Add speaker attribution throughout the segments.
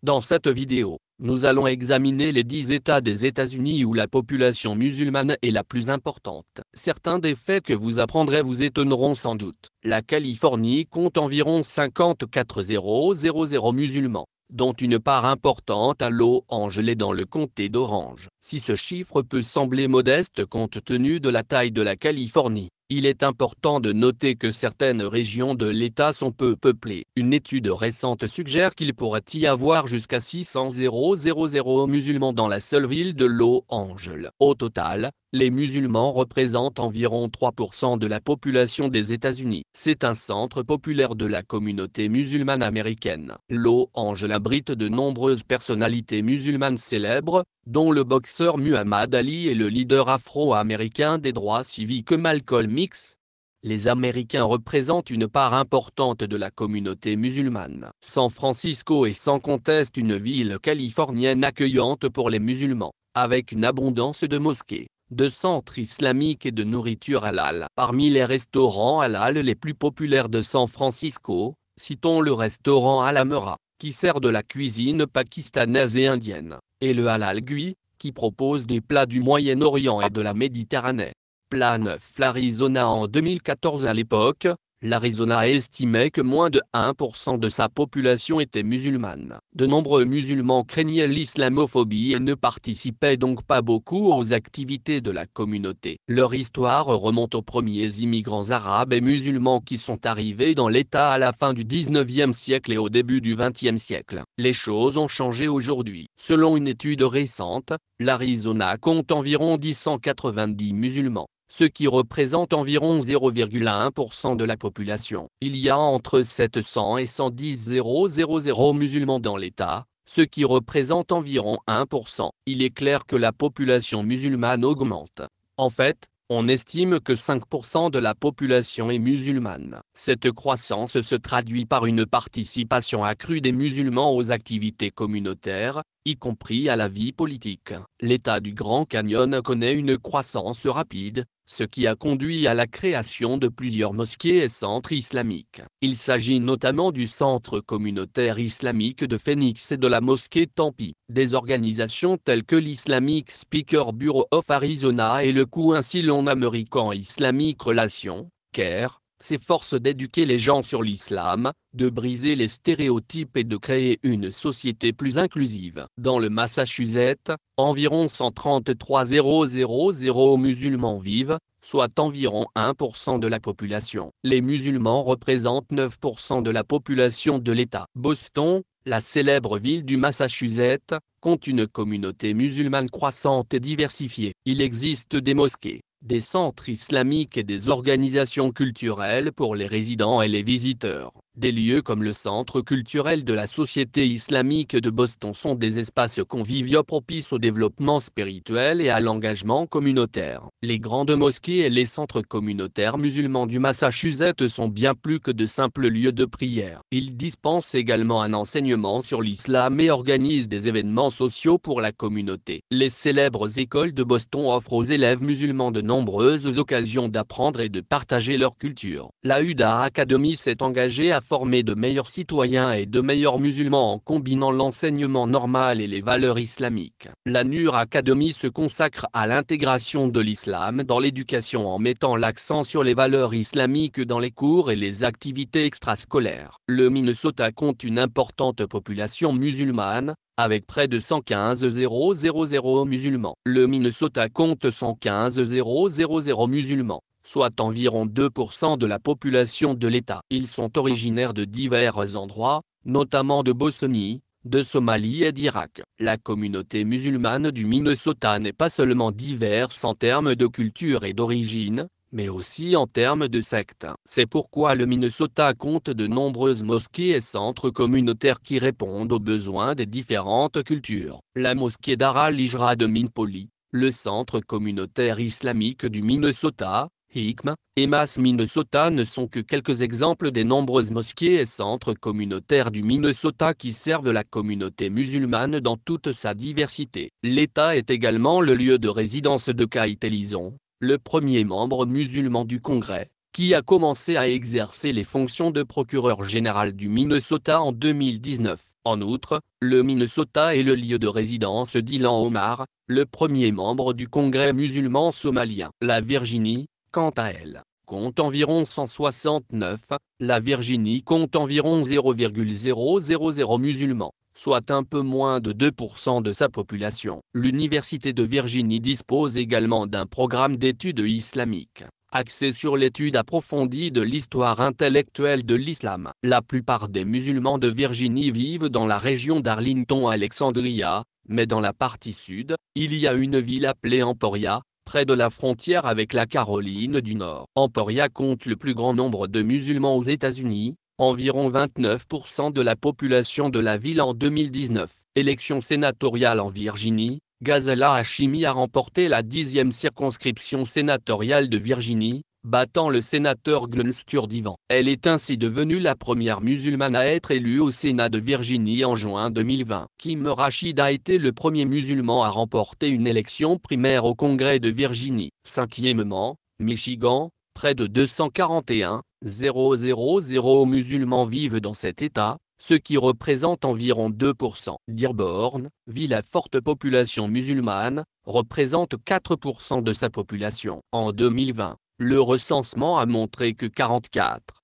Speaker 1: Dans cette vidéo, nous allons examiner les 10 États des États-Unis où la population musulmane est la plus importante. Certains des faits que vous apprendrez vous étonneront sans doute. La Californie compte environ 54 000 musulmans, dont une part importante à Los Angeles dans le comté d'Orange. Si ce chiffre peut sembler modeste compte tenu de la taille de la Californie, il est important de noter que certaines régions de l'État sont peu peuplées. Une étude récente suggère qu'il pourrait y avoir jusqu'à 600 000 musulmans dans la seule ville de Los Angeles. Au total, les musulmans représentent environ 3% de la population des États-Unis. C'est un centre populaire de la communauté musulmane américaine. Los Angeles abrite de nombreuses personnalités musulmanes célèbres, dont le boxeur Muhammad Ali et le leader afro-américain des droits civiques Malcolm X. Les Américains représentent une part importante de la communauté musulmane. San Francisco est sans conteste une ville californienne accueillante pour les musulmans, avec une abondance de mosquées, de centres islamiques et de nourriture halal. Parmi les restaurants halal les plus populaires de San Francisco, citons le restaurant Alamera, qui sert de la cuisine pakistanaise et indienne, et le Halal Gui, qui propose des plats du Moyen-Orient et de la Méditerranée. Plat 9. L'Arizona. En 2014 à l'époque, l'Arizona estimait que moins de 1% de sa population était musulmane. De nombreux musulmans craignaient l'islamophobie et ne participaient donc pas beaucoup aux activités de la communauté. Leur histoire remonte aux premiers immigrants arabes et musulmans qui sont arrivés dans l'État à la fin du 19e siècle et au début du 20e siècle. Les choses ont changé aujourd'hui. Selon une étude récente, l'Arizona compte environ 190 musulmans, ce qui représente environ 0,1% de la population. Il y a entre 700 et 110 000 musulmans dans l'État, ce qui représente environ 1%. Il est clair que la population musulmane augmente. En fait, on estime que 5% de la population est musulmane. Cette croissance se traduit par une participation accrue des musulmans aux activités communautaires, y compris à la vie politique. L'État du Grand Canyon connaît une croissance rapide, ce qui a conduit à la création de plusieurs mosquées et centres islamiques. Il s'agit notamment du centre communautaire islamique de Phoenix et de la mosquée Tempe. Des organisations telles que l'Islamic Speaker Bureau of Arizona et le Council American Islamic Relations, CAIR, s'efforcent d'éduquer les gens sur l'islam, de briser les stéréotypes et de créer une société plus inclusive. Dans le Massachusetts, environ 133 000 musulmans vivent, soit environ 1% de la population. Les musulmans représentent 9% de la population de l'État. Boston, la célèbre ville du Massachusetts, compte une communauté musulmane croissante et diversifiée. Il existe des mosquées, des centres islamiques et des organisations culturelles pour les résidents et les visiteurs. Des lieux comme le Centre culturel de la Société islamique de Boston sont des espaces conviviaux propices au développement spirituel et à l'engagement communautaire. Les grandes mosquées et les centres communautaires musulmans du Massachusetts sont bien plus que de simples lieux de prière. Ils dispensent également un enseignement sur l'islam et organisent des événements sociaux pour la communauté. Les célèbres écoles de Boston offrent aux élèves musulmans de nombreuses occasions d'apprendre et de partager leur culture. La Huda Academy s'est engagée à former de meilleurs citoyens et de meilleurs musulmans en combinant l'enseignement normal et les valeurs islamiques. La Nur Academy se consacre à l'intégration de l'islam dans l'éducation en mettant l'accent sur les valeurs islamiques dans les cours et les activités extrascolaires. Le Minnesota compte une importante population musulmane, avec près de 115 000 musulmans. Le Minnesota compte 115 000 musulmans, soit environ 2% de la population de l'État. Ils sont originaires de divers endroits, notamment de Bosnie, de Somalie et d'Irak. La communauté musulmane du Minnesota n'est pas seulement diverse en termes de culture et d'origine, mais aussi en termes de secte. C'est pourquoi le Minnesota compte de nombreuses mosquées et centres communautaires qui répondent aux besoins des différentes cultures. La mosquée Dar al-Hijra de Minneapolis, le centre communautaire islamique du Minnesota, Hikma, et Mass Minnesota ne sont que quelques exemples des nombreuses mosquées et centres communautaires du Minnesota qui servent la communauté musulmane dans toute sa diversité. L'État est également le lieu de résidence de Keith Ellison, le premier membre musulman du Congrès, qui a commencé à exercer les fonctions de procureur général du Minnesota en 2019. En outre, le Minnesota est le lieu de résidence d'Ilhan Omar, le premier membre du Congrès musulman somalien. La Virginie, quant à elle, compte environ 169, la Virginie compte environ 0,000 musulmans, soit un peu moins de 2% de sa population. L'Université de Virginie dispose également d'un programme d'études islamiques, axé sur l'étude approfondie de l'histoire intellectuelle de l'islam. La plupart des musulmans de Virginie vivent dans la région d'Arlington-Alexandria, mais dans la partie sud, il y a une ville appelée Emporia, près de la frontière avec la Caroline du Nord. Emporia compte le plus grand nombre de musulmans aux États-Unis, environ 29% de la population de la ville en 2019. Élection sénatoriale en Virginie, Ghazala Hashimi a remporté la 10e circonscription sénatoriale de Virginie, battant le sénateur Glenn Sturtevant. Elle est ainsi devenue la première musulmane à être élue au Sénat de Virginie en juin 2020. Kim Rashid a été le premier musulman à remporter une élection primaire au Congrès de Virginie. Cinquièmement, Michigan, près de 241 000 musulmans vivent dans cet État, ce qui représente environ 2%. Dearborn, ville à forte population musulmane, représente 4% de sa population. En 2020, le recensement a montré que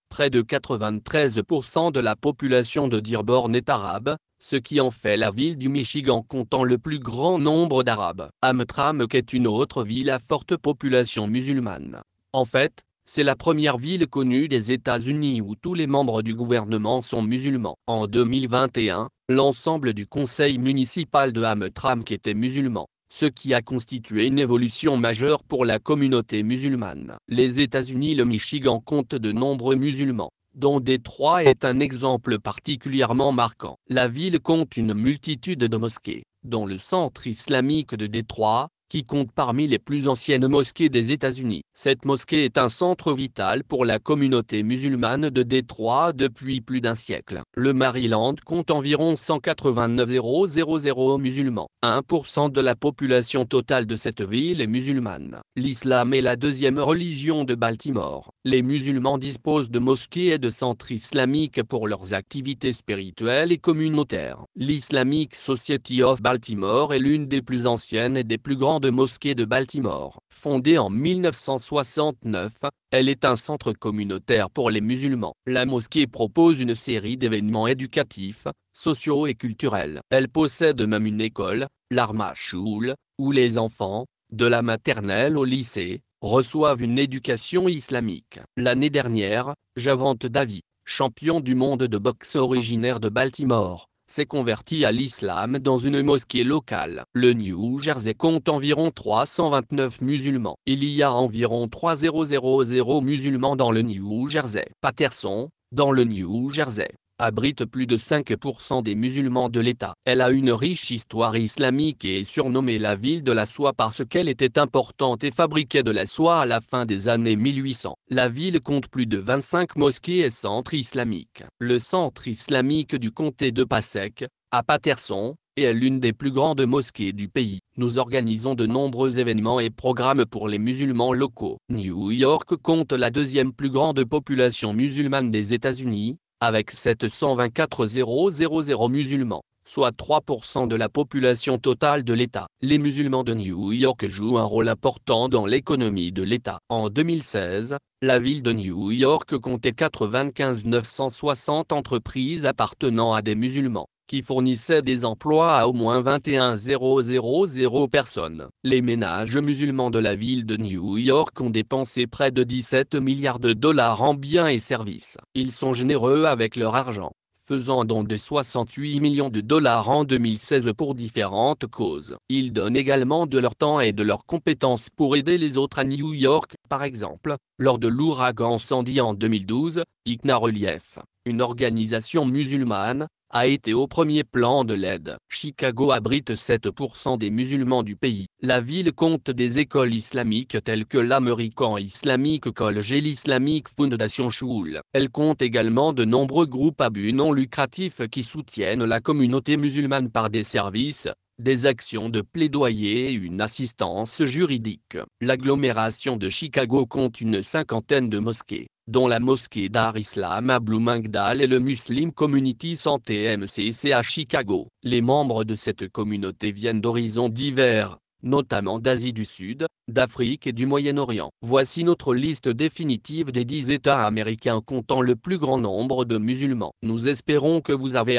Speaker 1: près de 93% de la population de Dearborn est arabe, ce qui en fait la ville du Michigan comptant le plus grand nombre d'arabes. Hamtramck est une autre ville à forte population musulmane. En fait, c'est la première ville connue des États-Unis où tous les membres du gouvernement sont musulmans. En 2021, l'ensemble du conseil municipal de Hamtramck était musulman, ce qui a constitué une évolution majeure pour la communauté musulmane. Les États-Unis. Le Michigan compte de nombreux musulmans, dont Détroit est un exemple particulièrement marquant. La ville compte une multitude de mosquées, dont le Centre islamique de Détroit, qui compte parmi les plus anciennes mosquées des États-Unis. Cette mosquée est un centre vital pour la communauté musulmane de Détroit depuis plus d'un siècle. Le Maryland compte environ 189 000 musulmans. 1% de la population totale de cette ville est musulmane. L'islam est la deuxième religion de Baltimore. Les musulmans disposent de mosquées et de centres islamiques pour leurs activités spirituelles et communautaires. L'Islamic Society of Baltimore est l'une des plus anciennes et des plus grandes mosquées de Baltimore. Fondée en 1969, elle est un centre communautaire pour les musulmans. La mosquée propose une série d'événements éducatifs, sociaux et culturels. Elle possède même une école, l'Arma Shul, où les enfants, de la maternelle au lycée, reçoivent une éducation islamique. L'année dernière, Javant Davi, champion du monde de boxe originaire de Baltimore, s'est converti à l'islam dans une mosquée locale. Le New Jersey compte environ 329 musulmans. Il y a environ 3,000 musulmans dans le New Jersey. Paterson, dans le New Jersey, abrite plus de 5% des musulmans de l'État. Elle a une riche histoire islamique et est surnommée la ville de la soie parce qu'elle était importante et fabriquait de la soie à la fin des années 1800. La ville compte plus de 25 mosquées et centres islamiques. Le centre islamique du comté de Passaic, à Paterson, est l'une des plus grandes mosquées du pays. Nous organisons de nombreux événements et programmes pour les musulmans locaux. New York compte la deuxième plus grande population musulmane des États-Unis, avec 724 000 musulmans, soit 3% de la population totale de l'État. Les musulmans de New York jouent un rôle important dans l'économie de l'État. En 2016, la ville de New York comptait 95 960 entreprises appartenant à des musulmans, qui fournissaient des emplois à au moins 21 000 personnes. Les ménages musulmans de la ville de New York ont dépensé près de 17 milliards de dollars en biens et services. Ils sont généreux avec leur argent, faisant don de 68 millions de dollars en 2016 pour différentes causes. Ils donnent également de leur temps et de leurs compétences pour aider les autres à New York. Par exemple, lors de l'ouragan Sandy en 2012, ICNA Relief, une organisation musulmane, a été au premier plan de l'aide. Chicago abrite 7% des musulmans du pays. La ville compte des écoles islamiques telles que l'American Islamic College et l'Islamic Foundation School. Elle compte également de nombreux groupes à but non lucratif qui soutiennent la communauté musulmane par des services, des actions de plaidoyer et une assistance juridique. L'agglomération de Chicago compte une cinquantaine de mosquées, dont la mosquée Dar Islam à Bloomingdale et le Muslim Community Center MCC à Chicago. Les membres de cette communauté viennent d'horizons divers, notamment d'Asie du Sud, d'Afrique et du Moyen-Orient. Voici notre liste définitive des 10 États américains comptant le plus grand nombre de musulmans. Nous espérons que vous avez